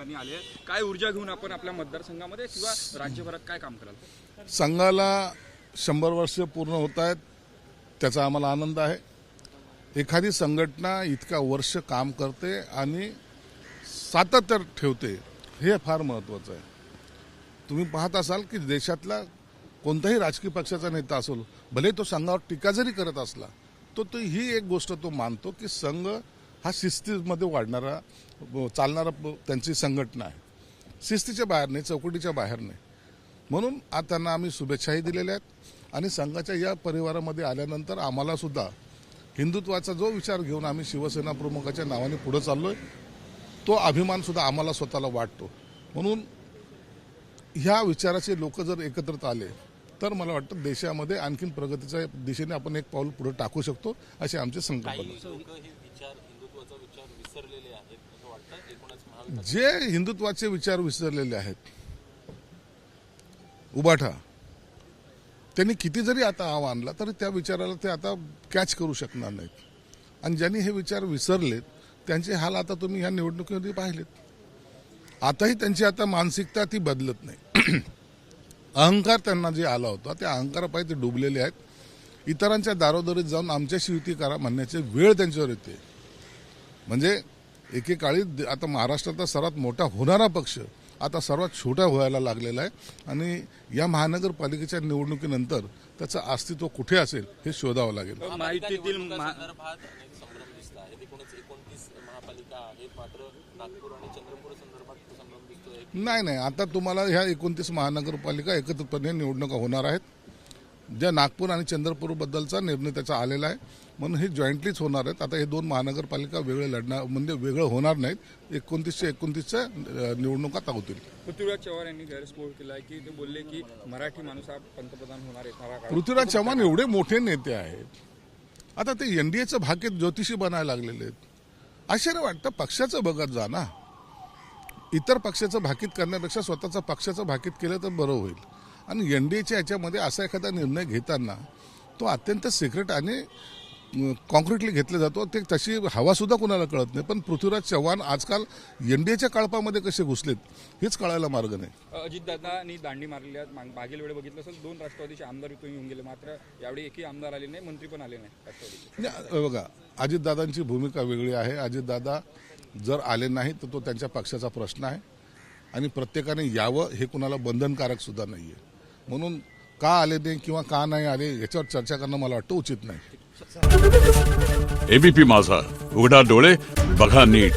मतदानी आले आहेत. काय ऊर्जा घेऊन आपण आपल्या मतदारसंघामध्ये किंवा राज्यभरात काय काम कराल? संघाला 100 वर्ष पूर्ण होत आहेत, त्याचा आम्हाला आनंद आहे. एखादी संघटना इतका वर्ष काम करते आणि सातत्य ठेवते, हे फार महत्त्वाचं आहे. तुम्ही पाहत असाल की देशातला कोणताही राजकीय पक्षाचा नेता असेल, भले तो संघावर टीका जरी करत असला, तो ही एक गोष्ट तो मानतो की संघ हा शिस्तीमध्ये वाढणारा चालणारा त्यांची संघटना आहे. शिस्तीच्या बाहेर नाही, चौकटीच्या बाहेर नाही. म्हणून आज त्यांना आम्ही शुभेच्छाही दिलेल्या आहेत आणि संघाच्या या परिवारामध्ये आल्यानंतर आम्हाला सुद्धा हिंदुत्वाचा जो विचार घेऊन आम्ही शिवसेना प्रमुखाच्या नावाने पुढे चाललोय, तो अभिमान सुद्धा आम्हाला स्वतःला वाटतो. म्हणून ह्या विचाराचे लोक जर एकत्रित आले तर मला वाटतं देशामध्ये आणखीन प्रगतीच्या दिशेने आपण एक पाऊल पुढे टाकू शकतो, असे आमचे संकल्पना. जे हिंदुत्वाचे विचार विसरलेले आहेत, उबाठा, त्यांनी किती जरी आता आव्हान आणला तरी त्या विचाराला ते आता कॅच करू शकणार नाहीत. आणि ज्यांनी हे विचार विसरलेत त्यांचे हाल आता तुम्ही ह्या निवडणुकीमध्ये पाहिलेत. आताही त्यांची आता मानसिकता ती बदलत नाही. अहंकार त्यांना जे आला होता त्या अहंकारापायी ते डुबलेले आहेत. इतरांच्या दारोदारीत जाऊन आमच्याशी युती करा म्हणण्याची वेळ त्यांच्यावर येते. म्हणजे एकेकाळी आता महाराष्ट्रातला सर्वात मोठा होणारा पक्ष आता सर्वात छोटा व्हायला लागलेला आहे आणि या महानगरपालिकेच्या निवडणुकीनंतर त्याचं अस्तित्व कुठे असेल हे शोधावं लागेल. माहितीतील नाही, आता तुम्हाला ह्या 29 महानगरपालिका एकत्रितपणे निवडणुका होणार आहेत. ज्या नागपूर आणि चंद्रपूर बद्दलचा निर्णय त्याचा आलेला आहे, म्हणून हे जॉईंटलीच होणार आहेत. आता हे 2 महानगरपालिका वेगळे लढणार म्हणजे वेगळं होणार नाहीत. 29च्या निवडणुका होतील. पृथ्वीराज चव्हाण यांनी गैरस्फोट केला आहे की ते बोलले की मराठी माणूस हा पंतप्रधान होणार आहे. पृथ्वीराज चव्हाण एवढे मोठे नेते आहेत, आता ते एनडीएचं भाकीत ज्योतिषी बनायला लागलेले आहेत. आश्चर्य वाटतं. पक्षाचं बघत जा ना. इतर पक्षाचं भाकीत करण्यापेक्षा स्वतःचा पक्षाचं भाकीत केलं तर बरं होईल. आणि एनडीएच्या याच्यामध्ये असा एखादा निर्णय घेताना तो अत्यंत सिक्रेट आणि कॉन्क्रीटली घेतला जातो. ते तशी हवा सुद्धा कुणाला कळत नाही. पण पृथ्वीराज चव्हाण आजकाल एनडीएच्या कळपामध्ये कसे घुसलेत हेच कळायला मार्ग नाही. अजितदादांनी दांडी मारली. मागील वेळी बघितलं असेल 2 राष्ट्रवादीचे आमदार इथून येऊन गेले, मात्र यावेळी एकही आमदार आले नाही, मंत्री पण आले नाही राष्ट्रवादीचे. बघा, अजितदादांची भूमिका वेगळी आहे. अजितदादा जर आले नाही तर तो त्यांच्या पक्षाचा प्रश्न आहे आणि प्रत्येकाने यावं हे कुणाला बंधनकारक सुद्धा नाही आहे. म्हणून का आले नाही किंवा का नाही आले याच्यावर चर्चा करणं मला वाटतं उचित नाही. एबीपी माझा, उघडा डोळे बघा नीट.